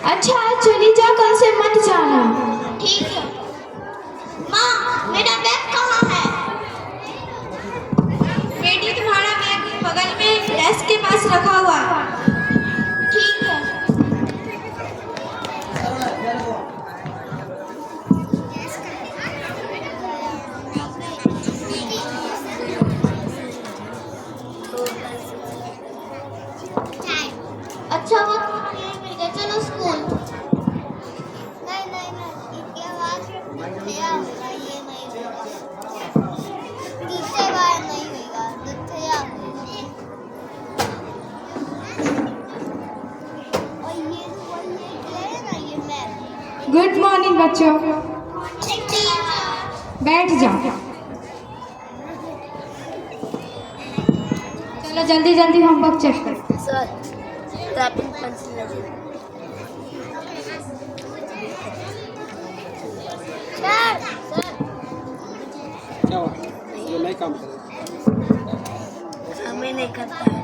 अच्छा आज चली जा, कल से मत जाना। ठीक है। माँ मेरा बैग कहाँ है? बेटी तुम्हारा बैग बगल में डेस्क के पास रखा हुआ है। ठीक है। अच्छा वो यहीं मिल गया, चलो स्कूल। नहीं नहीं नहीं, इसके आवाज क्या होगा, ये नहीं होगा, दूसरे बार नहीं होगा, दूसरे और ये ना ये मैम। गुड मॉर्निंग बच्चों, बैठ जाओ। चलो जल्दी जल्दी होमवर्क चेक करो। सर रैपिंग पेंसिल लगी। सर सर क्या हुआ? ये नहीं काम कर रहा। हमें नहीं करता है।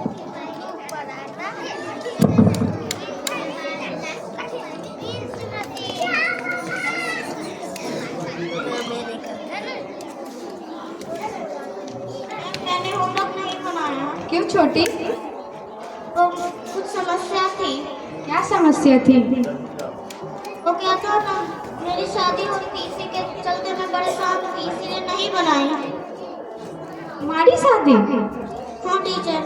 मैंने होमवर्क नहीं बनाया। क्यों छोटी, तो कुछ समस्या थी। क्या समस्या थी? वो क्या था ना, मेरी शादी हुई थी, इसी के चलते मैं परेशान थी, इसीलिए नहीं बनाई। तुम्हारी शादी? हाँ टीचर।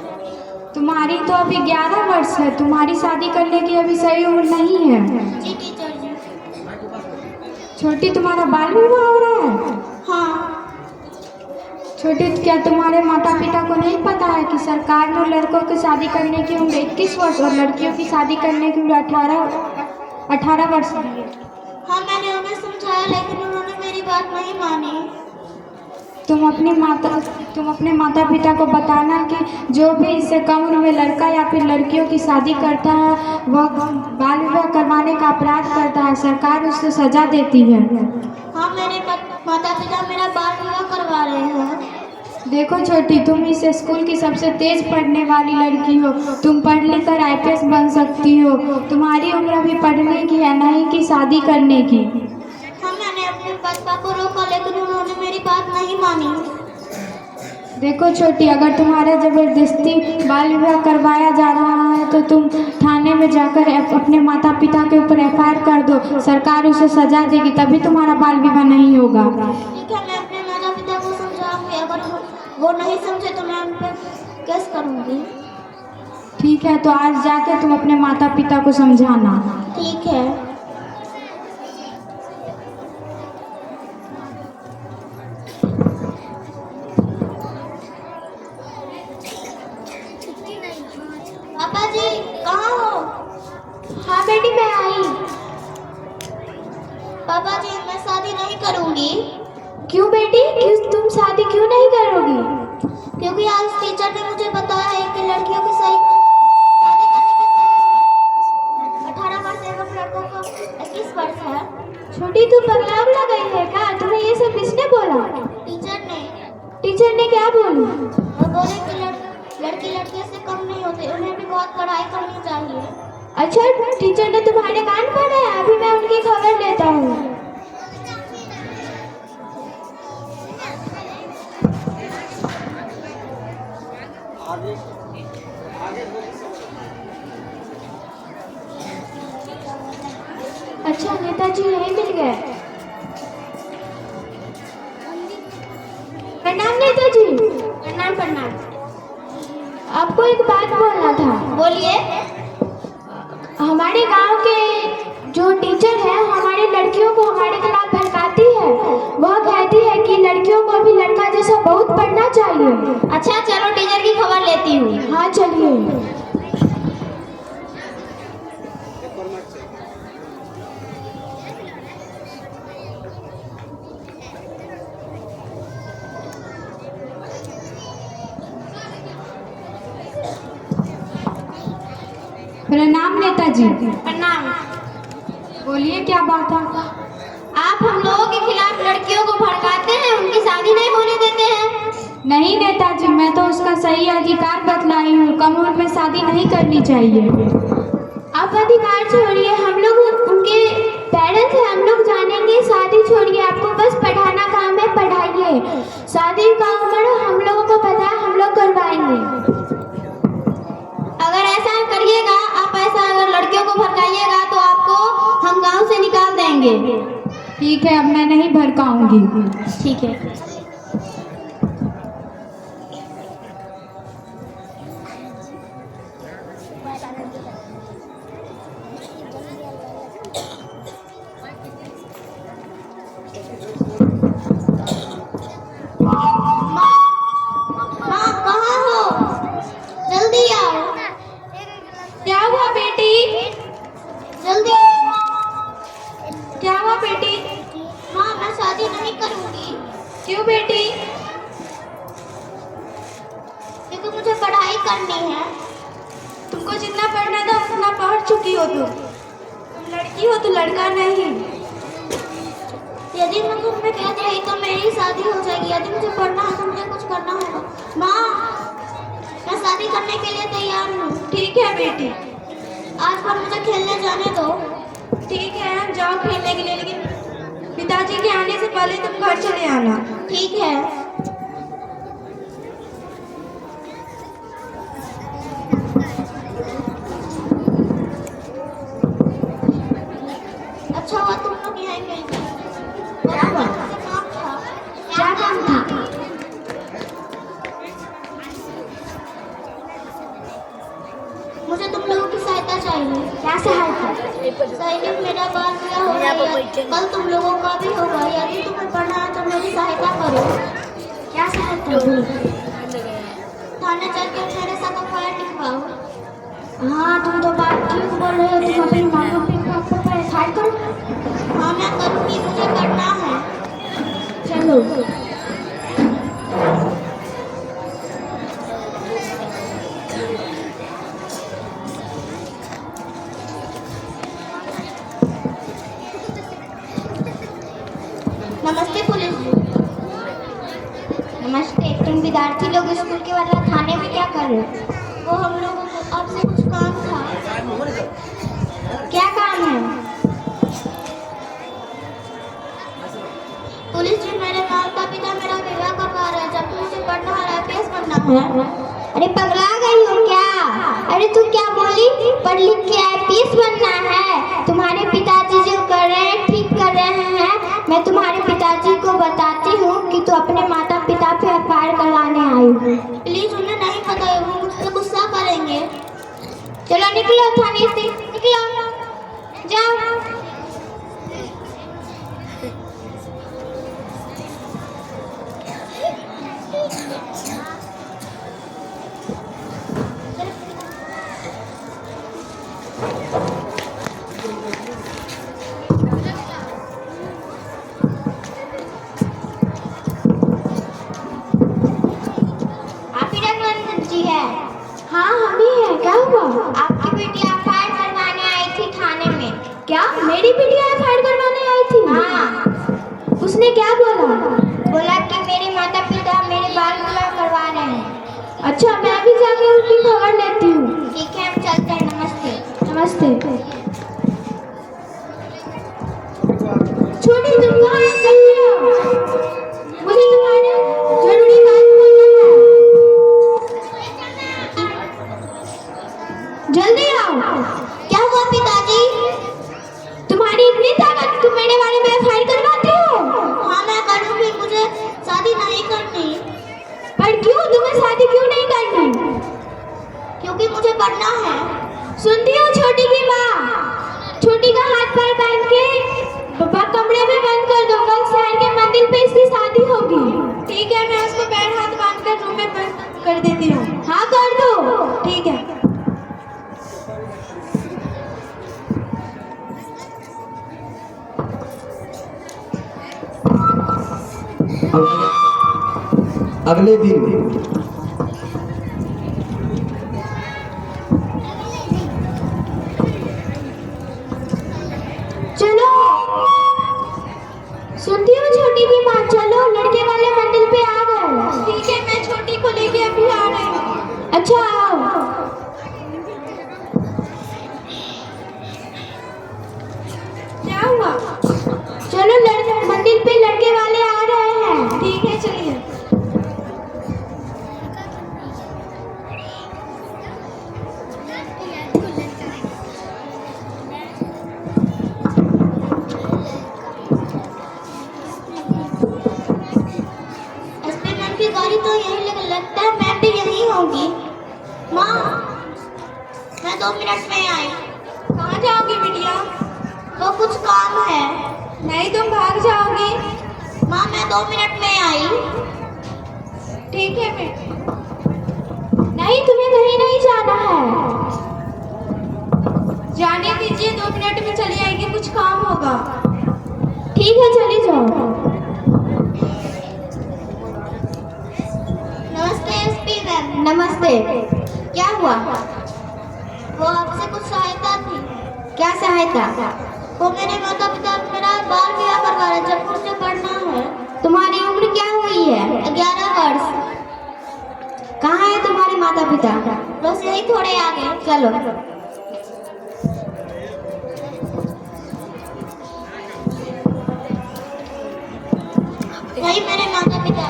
तुम्हारी तो अभी 11 वर्ष है, तुम्हारी शादी करने की अभी सही उम्र नहीं है। जी टीचर जी। छोटी तुम्हारा बाल विवाह हो रहा है? हाँ। छोटी क्या तुम्हारे माता पिता को नहीं पता है कि सरकार ने लड़कों की शादी करने की उम्र 21 वर्ष और लड़कियों की शादी करने की उम्र 18 वर्ष दी है? हाँ मैंने उन्हें समझाया, लेकिन उन्होंने मेरी बात नहीं मानी। तुम अपने माता पिता को बताना कि जो भी इससे कम उम्र में लड़का या फिर लड़कियों की शादी करता है वह बाल विवाह करवाने का अपराध करता है, सरकार उससे सजा देती है। हाँ मेरे माता पिता मेरा बाल विवाह करवा रहे हैं। देखो छोटी, तुम इस स्कूल की सबसे तेज पढ़ने वाली लड़की हो, तुम पढ़ लिख कर IPS बन सकती हो। तुम्हारी उम्र अभी पढ़ने की है, नहीं कि शादी करने की। हाँ मैंने अपने पापा को रोका, लेकिन उन्होंने मेरी बात नहीं मानी। देखो छोटी, अगर तुम्हारा जबरदस्ती बाल विवाह करवाया जा रहा है तो तुम थाने में जाकर अपने माता पिता के ऊपर FIR कर दो, सरकार उसे सजा देगी, तभी तुम्हारा बाल विवाह नहीं होगा। ठीक है, मैं अपने माता पिता को समझाऊंगी, अगर वो नहीं समझे तो मैं उन पर केस करूंगी। ठीक है, तो आज जाके तुम अपने माता पिता को समझाना। ठीक है। पापा जी कहाँ हो? हाँ बेटी मैं आई। पापा जी मैं शादी नहीं करूंगी। क्यों बेटी, क्यों तुम शादी क्यों नहीं करोगी? क्योंकि आज टीचर ने मुझे बताया है कि लड़कियों की शादी करने की 18 वर्ष एवं लड़कों को 21 वर्ष है। छोटी तू पगला उगला गई है क्या? तुम्हें ये सब किसने बोला? टीचर ने। टीचर ने क्या बोला? वो बोले कि लड़की लड़के से कम नहीं होते, उन्हें भी बहुत पढ़ाई करनी चाहिए। अच्छा, टीचर ने तुम्हारे कान पकड़े हैं? अभी मैं उनकी खबर लेता हूँ। अच्छा नेताजी यहीं मिल गए। प्रणाम नेताजी। प्रणाम प्रणाम। आपको एक बात बोलना था। बोलिए। हमारे गांव के जो टीचर है हमारे लड़कियों को हमारे खिलाफ भड़काती है। वह कहती है कि लड़कियों को भी लड़का जैसा बहुत पढ़ना चाहिए। अच्छा चलो टीचर की खबर लेती हूँ। हाँ चलिए। प्रणाम नेताजी। प्रणाम। बोलिए क्या बात है? आप हम लोगों के खिलाफ लड़कियों को भड़काते हैं, उनकी शादी नहीं होने देते हैं। नहीं नेताजी, मैं तो उसका सही अधिकार बतलाई हूँ, कम उम्र में शादी नहीं करनी चाहिए। आप अधिकार छोड़िए, हम लोग करवाएंगे। शादी का उम्र हम लोगों को पता है, हम लोग करवाएंगे। अगर ऐसा करिएगा, आप ऐसा अगर लड़कियों को भड़काइएगा तो आपको हम गांव से निकाल देंगे। ठीक है, अब मैं नहीं भड़काऊंगी। ठीक है। माँ कहाँ हो? जल्दी आओ। क्या हुआ बेटी? जल्दी। क्या हुआ बेटी? माँ मैं शादी नहीं करूँगी क्यों बेटी? क्योंकि मुझे पढ़ाई करनी है। तुमको जितना पढ़ना था उतना पढ़ चुकी हो तुम लड़की हो तो लड़का नहीं। यदि मैं घर में कैद रही तो मेरी शादी हो जाएगी। यदि मुझे पढ़ना है तो मुझे कुछ करना होगा। माँ मैं शादी करने के लिए तैयार हूँ। ठीक है बेटी, आज पर मुझे खेलने जाने दो। ठीक है जाओ खेलने के लिए, लेकिन पिताजी के आने से पहले तुम घर चले आना। ठीक है। अच्छा हुआ तुम लोग यहाँ गए। क्या बात? काम था। क्या काम था? मुझे तुम लोगों की सहायता चाहिए। क्या सहायता? सैनिक मेरा बाल पूरा हो गया, कल तुम लोगों का भी होगा। यदि तुम्हें पढ़ना है तो मेरी सहायता करो। क्या सहायता? बोलो। थाने चल के मेरे साथ एफआईआर लिखवाओ। हाँ, तुम तो बात ठीक बोल रहे हो। तुम अपनी माँ बाप को एफआईआर करो। हाँ मैं करूँगी, मुझे करना है। चलो। नमस्ते पुलिस। नमस्ते। तुम विद्यार्थी लोग स्कूल के बाद थाने में क्या कर रहे हो? वो हम लोगों को आपसे कुछ काम था। क्या काम है? पुलिस जी मेरे माता पिता मेरा विवाह करवा रहे हैं, जबकि मुझे पढ़ना है, आईपीएस बनना है। अरे पगला गई हो क्या? अरे तू क्या बोली? पढ़ लिख के आईपीएस बनना है? तुम्हारे पिताजी जो कर रहे हैं ठीक कर रहे हैं। मैं तुम्हारे पिताजी को बताती हूँ कि तू अपने माता पिता पे एफआईआर करवाने आई हो। प्लीज उन्हें नहीं पता है, वो मुझसे गुस्सा करेंगे। चलो निकलो थाने से, निकलो, जाओ। आप ही रघुवंश जी है? हाँ हम ही है। क्या हुआ? आपकी बेटी एफआईआर करवाने आई थी थाने में। क्या मेरी बेटी एफआईआर करवाने आई थी? हाँ। उसने क्या बोला? बोला कि मेरे माता पिता मेरे बाल पूरा करवा रहे हैं। अच्छा, मैं भी जाके उसकी खबर लेती हूँ। ठीक है, हम चलते हैं। नमस्ते। नमस्ते। छोटी तुम कहाँ चल रही हो? मुझे तुम्हारे जरूरी बात बोलना है। जल्दी आओ। क्या हुआ पिताजी? तुम्हारी इतनी ताकत, तुम मेरे बारे में एफआईआर करवाती हो? हाँ मैं करूँगी, मुझे शादी नहीं करनी। पर क्यों? तुम्हें शादी क्यों नहीं करनी? क्योंकि मुझे पढ़ना है। सुनती हो छोटी की माँ? छोटी का हाथ पैर बांध के कमरे में बंद कर दो, कल शहर के मंदिर पे इसकी शादी होगी। ठीक है, मैं उसको पैर हाथ बांध कर रूम में बंद कर देती हूँ। हाँ कर दो। ठीक है। अगले दिन चलो, सुनती हो छोटी की माँ? चलो, लड़के वाले मंदिर पे आ गए। ठीक है, मैं छोटी को लेके अभी आ रही हूँ। अच्छा आओ। क्या हुआ? चलो, मंदिर पे लड़के वाले आ रहे हैं। ठीक ठीक है चलिए। एसपी मैम की गाड़ी तो यहीं लगता है मैम भी यहीं होगी। माँ मैं 2 मिनट में आई। कहाँ जाओगी बिटिया? वो कुछ काम है। नहीं तुम भाग जाओगी। माँ मैं 2 मिनट में आई। ठीक है बेटा। नहीं, तुम्हें कहीं नहीं जाना है। जाने दीजिए, 2 मिनट में चली आएगी, कुछ काम होगा। ठीक है, चली जाओ। नमस्ते एसपी मैम। नमस्ते। क्या हुआ? वो आपसे कुछ सहायता थी। क्या सहायता? वो मेरे माता पिता मेरा बाल विवाह करवा रहे, जब मुझे पढ़ना है। तुम्हारी उम्र क्या हुई है? 11 वर्ष। कहाँ है तुम्हारे माता पिता? बस यही थोड़े आगे। चलो। यही मेरे माता पिता।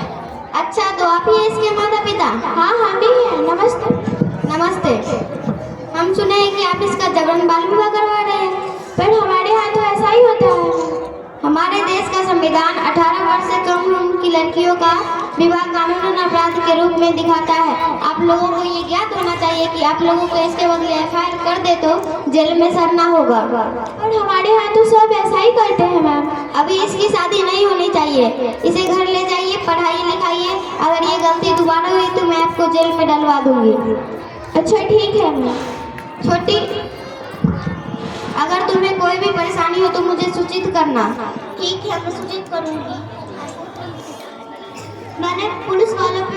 अच्छा, तो आप ही हैं इसके माता पिता? हाँ, हम ही हैं। नमस्ते। नमस्ते। हम सुने हैं कि आप इसका जबरन बाल विवाह करवा रहे हैं, पर हमारे यहाँ तो ऐसा ही होता है। हमारे देश का संविधान 18 वर्ष से कम उम्र की लड़कियों का विवाह कानूनन अपराध के रूप में दिखाता है। आप लोगों को ये ज्ञात होना चाहिए कि आप लोगों को इसके बदले FIR कर दे तो जेल में सरना होगा। और हमारे यहाँ तो सब ऐसा ही करते हैं मैम। अभी इसकी शादी नहीं होनी चाहिए। इसे घर ले जाइए, पढ़ाइए लिखाइए। अगर ये गलती दोबारा हुई तो मैं आपको जेल में डलवा दूंगी। अच्छा ठीक है मैम। छोटी, अगर तुम्हें कोई भी परेशानी हो तो मुझे सूचित करना। ठीक है, मैं सूचित करूंगी। मैंने पुलिस वालों पे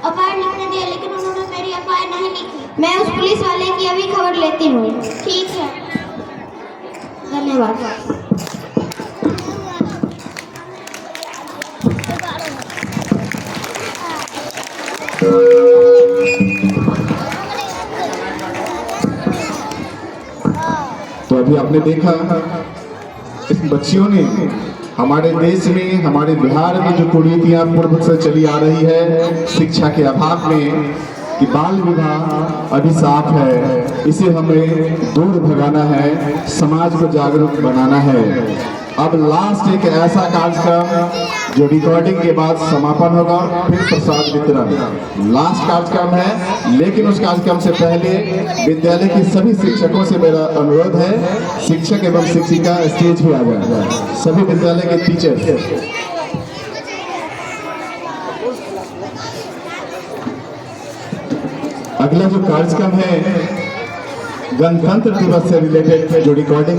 FIR लिखने दिया, लेकिन उन्होंने मेरी FIR नहीं लिखी। मैं उस पुलिस वाले की अभी खबर लेती हूँ। ठीक है। धन्यवाद। तो अभी आपने देखा इस बच्चियों ने हमारे देश में, हमारे बिहार में जो कुरीतियां पूर्व से चली आ रही है शिक्षा के अभाव में, कि बाल विवाह अभिशाप है, इसे हमें दूर भगाना है, समाज को जागरूक बनाना है। अब लास्ट एक ऐसा कार्यक्रम जो रिकॉर्डिंग के बाद समापन होगा, फिर प्रसाद वितरण लास्ट कार्यक्रम है। लेकिन उस कार्यक्रम से पहले विद्यालय के सभी शिक्षकों से मेरा अनुरोध है, शिक्षक एवं शिक्षिका स्टेज पे आ जाए, सभी विद्यालय के टीचर। अगला जो कार्यक्रम है गणतंत्र दिवस से रिलेटेड जो रिकॉर्डिंग